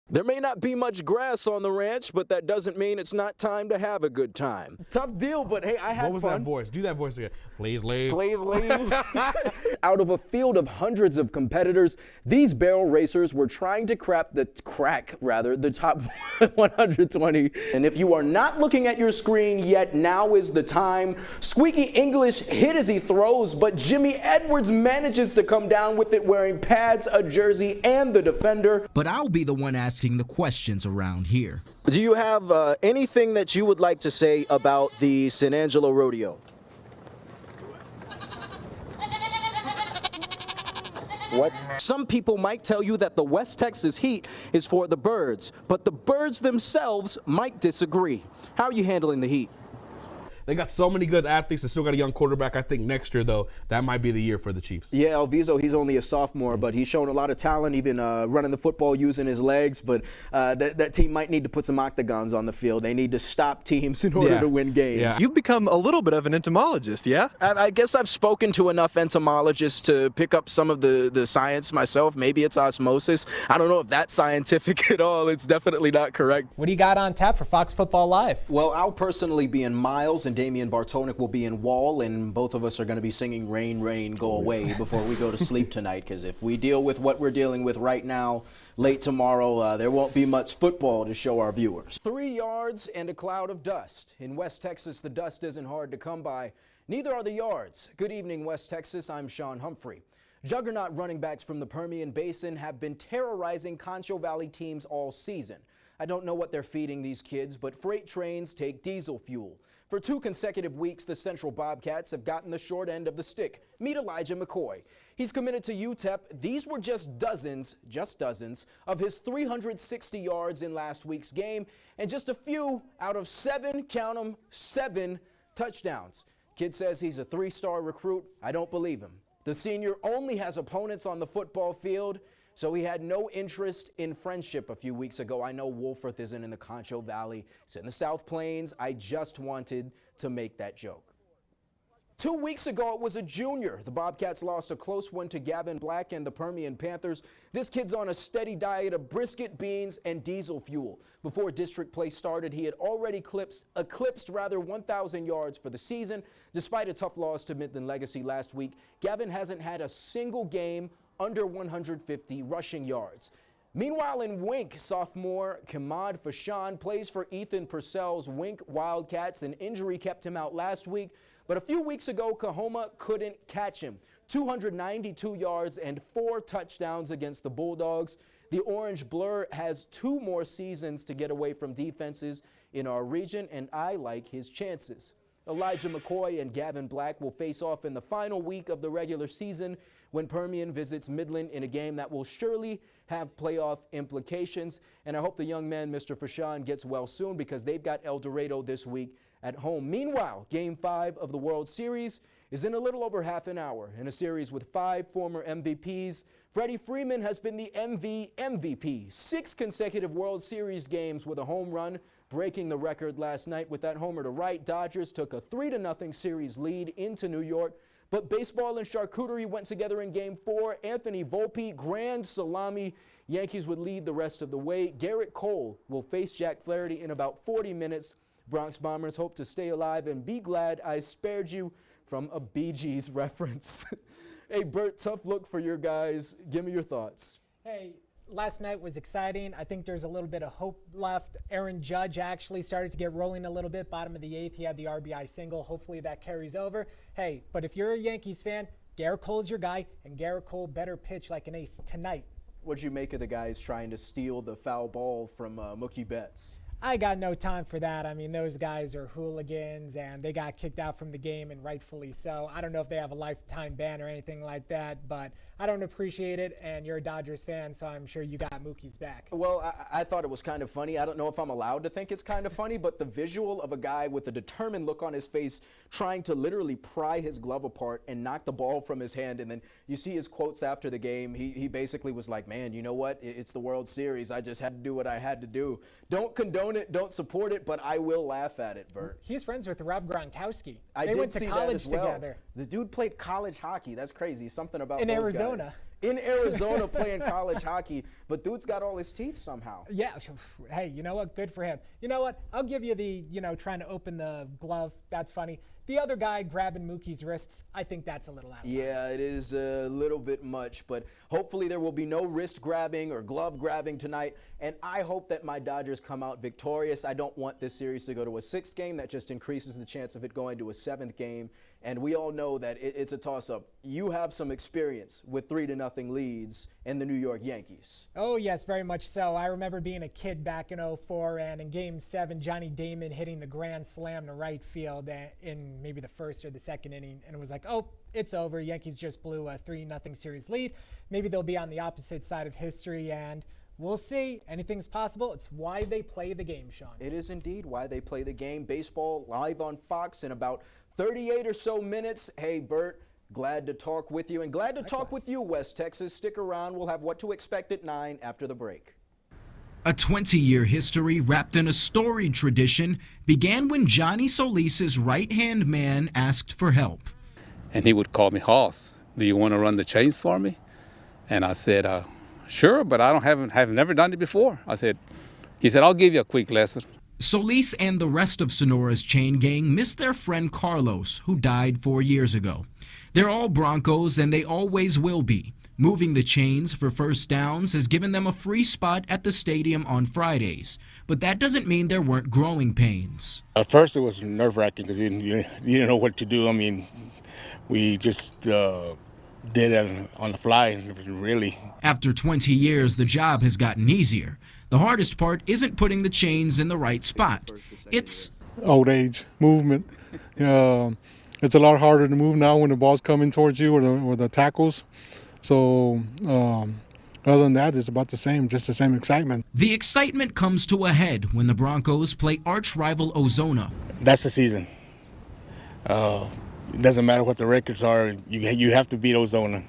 There may not be much grass on the ranch, but that doesn't mean it's not time to have a good time. Tough deal, but hey, I had fun. What was that voice? Do that voice again. Please leave. Please leave. Out of a field of hundreds of competitors, these barrel racers were trying to crack the top 120. And if you are not looking at your screen yet, now is the time. Squeaky English hit as he throws, but Jimmy Edwards manages to come down with it wearing pads, a jersey, and the defender. But I'll be the one asking the questions around here. Do you have anything that you would like to say about the San Angelo rodeo? What? Some people might tell you that the West Texas heat is for the birds, but the birds themselves might disagree. How are you handling the heat? They got so many good athletes and still got a young quarterback. I think next year, though, that might be the year for the Chiefs. Yeah, Alviso, he's only a sophomore, but he's shown a lot of talent, even running the football using his legs. But that team might need to put some octagons on the field. They need to stop teams in order to win games. Yeah. You've become a little bit of an entomologist, yeah? I guess I've spoken to enough entomologists to pick up some of the science myself. Maybe it's osmosis. I don't know if that's scientific at all. It's definitely not correct. What do you got on tap for Fox Football Live? Well, I'll personally be in Miles, and Damian Bartonic will be in Wall, and both of us are going to be singing Rain, Rain, Go Away before we go to sleep tonight, because if we deal with what we're dealing with right now, late tomorrow, there won't be much football to show our viewers. 3 yards and a cloud of dust. In West Texas, the dust isn't hard to come by. Neither are the yards. Good evening, West Texas. I'm Shawn Humphrey. Juggernaut running backs from the Permian Basin have been terrorizing Concho Valley teams all season. I don't know what they're feeding these kids, but freight trains take diesel fuel. For 2 consecutive weeks, the Central Bobcats have gotten the short end of the stick. Meet Elijah McCoy. He's committed to UTEP. These were just dozens of his 360 yards in last week's game, and just a few out of 7, count them, 7 touchdowns. Kid says he's a 3-star recruit. I don't believe him. The senior only has opponents on the football field, so he had no interest in friendship a few weeks ago. I know Wolford isn't in the Concho Valley. It's in the South Plains. I just wanted to make that joke. 2 weeks ago, it was a junior. The Bobcats lost a close one to Gavin Black and the Permian Panthers. This kid's on a steady diet of brisket, beans, and diesel fuel. Before district play started, he had already eclipsed 1,000 yards for the season. Despite a tough loss to Midland Legacy last week, Gavin hasn't had a single game under 150 rushing yards. Meanwhile, in Wink, sophomore Kamad Fashan plays for Ethan Purcell's Wink Wildcats. An injury kept him out last week, but a few weeks ago, Kahoma couldn't catch him. 292 yards and 4 touchdowns against the Bulldogs. The Orange Blur has 2 more seasons to get away from defenses in our region, and I like his chances. Elijah McCoy and Gavin Black will face off in the final week of the regular season when Permian visits Midland in a game that will surely have playoff implications. And I hope the young man, Mr. Fashan, gets well soon, because they've got El Dorado this week at home. Meanwhile, Game 5 of the World Series is in a little over half an hour. In a series with 5 former MVPs, Freddie Freeman has been the MVP. 6 consecutive World Series games with a home run, breaking the record last night with that homer to right. Dodgers took a 3-0 series lead into New York. But baseball and charcuterie went together in Game 4. Anthony Volpe, grand salami. Yankees would lead the rest of the way. Garrett Cole will face Jack Flaherty in about 40 minutes. Bronx Bombers hope to stay alive and be glad I spared you from a Bee Gees reference. Hey, Bert, tough look for your guys. Give me your thoughts. Hey, last night was exciting. I think there's a little bit of hope left. Aaron Judge actually started to get rolling a little bit. Bottom of the 8th, he had the RBI single. Hopefully that carries over. Hey, but if you're a Yankees fan, Garrett Cole's your guy, and Garrett Cole better pitch like an ace tonight. What'd you make of the guys trying to steal the foul ball from Mookie Betts? I got no time for that. I mean, those guys are hooligans, and they got kicked out from the game, and rightfully so. I don't know if they have a lifetime ban or anything like that, but I don't appreciate it, and you're a Dodgers fan, so I'm sure you got Mookie's back. Well, I thought it was kind of funny. I don't know if I'm allowed to think it's kind of funny, but the visual of a guy with a determined look on his face trying to literally pry his glove apart and knock the ball from his hand, and then you see his quotes after the game. He basically was like, man, you know what? It's the World Series. I just had to do what I had to do. Don't condone it, don't support it, but I will laugh at it, Bert. He's friends with Rob Gronkowski. They went to college well. together. The dude played college hockey. That's crazy. Something about in those Arizona. Guys. in Arizona playing college hockey, but dude's got all his teeth somehow. Yeah. Hey, you know what? Good for him. You know what? I'll give you the, trying to open the glove. That's funny. The other guy grabbing Mookie's wrists, I think that's a little out of line. Yeah, it is a little bit much, but hopefully there will be no wrist grabbing or glove grabbing tonight, and I hope that my Dodgers come out victorious. I don't want this series to go to a 6th game. That just increases the chance of it going to a 7th game, and we all know that it's a toss-up. You have some experience with 3-0 leads in the New York Yankees. Oh, yes, very much so. I remember being a kid back in '04, and in Game 7, Johnny Damon hitting the grand slam to right field in maybe the 1st or the 2nd inning, and it was like, oh, it's over. Yankees just blew a 3-0 series lead. Maybe they'll be on the opposite side of history, and we'll see. Anything's possible. It's why they play the game, Shawn. It is indeed why they play the game. Baseball live on Fox in about 38 or so minutes. Hey, Bert, glad to talk with you, and glad to talk with you, West Texas. Stick around. We'll have What to Expect at 9 after the break. A 20-year history wrapped in a storied tradition began when Johnny Solis's right-hand man asked for help. And he would call me, Hoss, do you want to run the chains for me? And I said, sure, but I have never done it before. He said, I'll give you a quick lesson. Solis and the rest of Sonora's chain gang miss their friend Carlos, who died 4 years ago. They're all Broncos, and they always will be. Moving the chains for first downs has given them a free spot at the stadium on Fridays. But that doesn't mean there weren't growing pains. At first it was nerve-wracking because you didn't know what to do. I mean, we just did it on the fly, really. After 20 years, the job has gotten easier. The hardest part isn't putting the chains in the right spot. It's old age, movement. It's a lot harder to move now when the ball's coming towards you or the tackles. So other than that, it's about the same, just the same excitement. The excitement comes to a head when the Broncos play arch-rival Ozona. That's the season. It doesn't matter what the records are. You have to beat Ozona.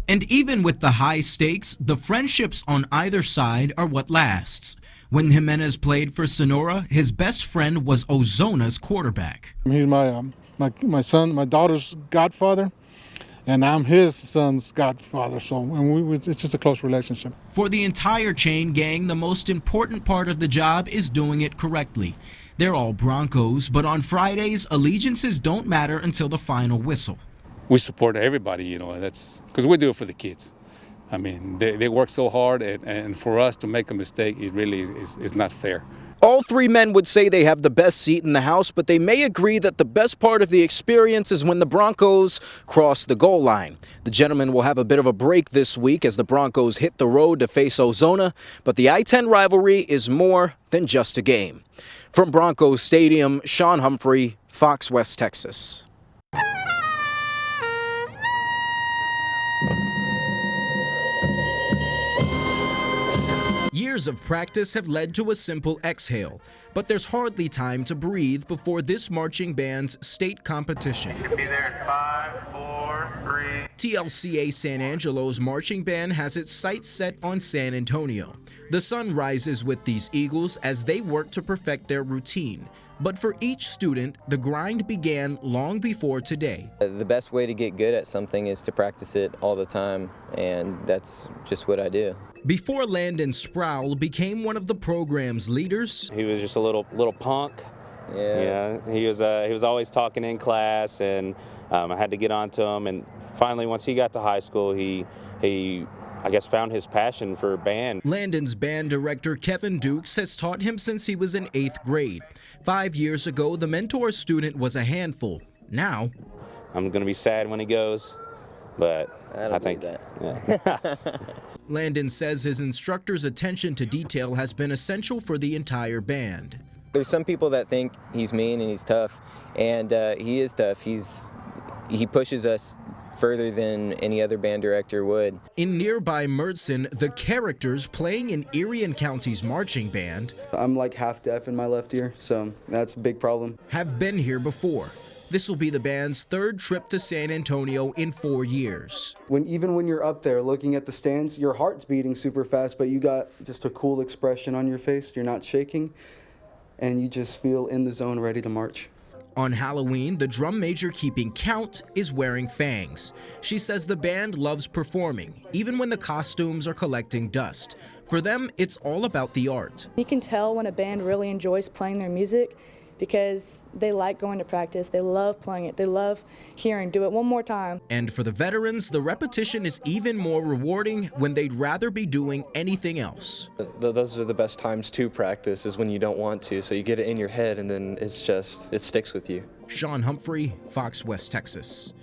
And even with the high stakes, the friendships on either side are what lasts. When Jimenez played for Sonora, his best friend was Ozona's quarterback. He's my son, my daughter's godfather, and I'm his son's godfather, so it's just a close relationship. For the entire chain gang, the most important part of the job is doing it correctly. They're all Broncos, but on Fridays, allegiances don't matter until the final whistle. We support everybody, that's because we do it for the kids. I mean, they work so hard, and for us to make a mistake, it really is not fair. All 3 men would say they have the best seat in the house, but they may agree that the best part of the experience is when the Broncos cross the goal line. The gentlemen will have a bit of a break this week as the Broncos hit the road to face Ozona, but the I-10 rivalry is more than just a game. From Broncos Stadium, Shawn Humphrey, Fox West Texas. Years of practice have led to a simple exhale, but there's hardly time to breathe before this marching band's state competition. You can be there in 5, 4, 3. TLCA San Angelo's marching band has its sights set on San Antonio. The sun rises with these Eagles as they work to perfect their routine. But for each student, the grind began long before today. The best way to get good at something is to practice it all the time, and that's just what I do. Before Landon Sproul became one of the program's leaders, he was just a little punk. Yeah. He was always talking in class, and I had to get on to him. And finally, once he got to high school, he I guess found his passion for band. Landon's band director Kevin Dukes has taught him since he was in 8th grade. 5 years ago, the mentor student was a handful. Now, I'm going to be sad when he goes, but I think that. Yeah. Landon says his instructor's attention to detail has been essential for the entire band. There's some people that think he's mean and he's tough, and he is tough. He pushes us further than any other band director would. In nearby Mertzen, the characters playing in Erie County's marching band, I'm like half deaf in my left ear, so that's a big problem, have been here before. This will be the band's 3rd trip to San Antonio in 4 years. Even when you're up there looking at the stands, your heart's beating super fast, but you got just a cool expression on your face. You're not shaking, and you just feel in the zone, ready to march. On Halloween, the drum major keeping count is wearing fangs. She says the band loves performing, even when the costumes are collecting dust. For them, it's all about the art. You can tell when a band really enjoys playing their music because they like going to practice, they love playing it, they love hearing, do it one more time. And for the veterans, the repetition is even more rewarding when they'd rather be doing anything else. Those are the best times to practice, is when you don't want to, so you get it in your head and then it sticks with you. Shawn Humphrey, Fox West Texas.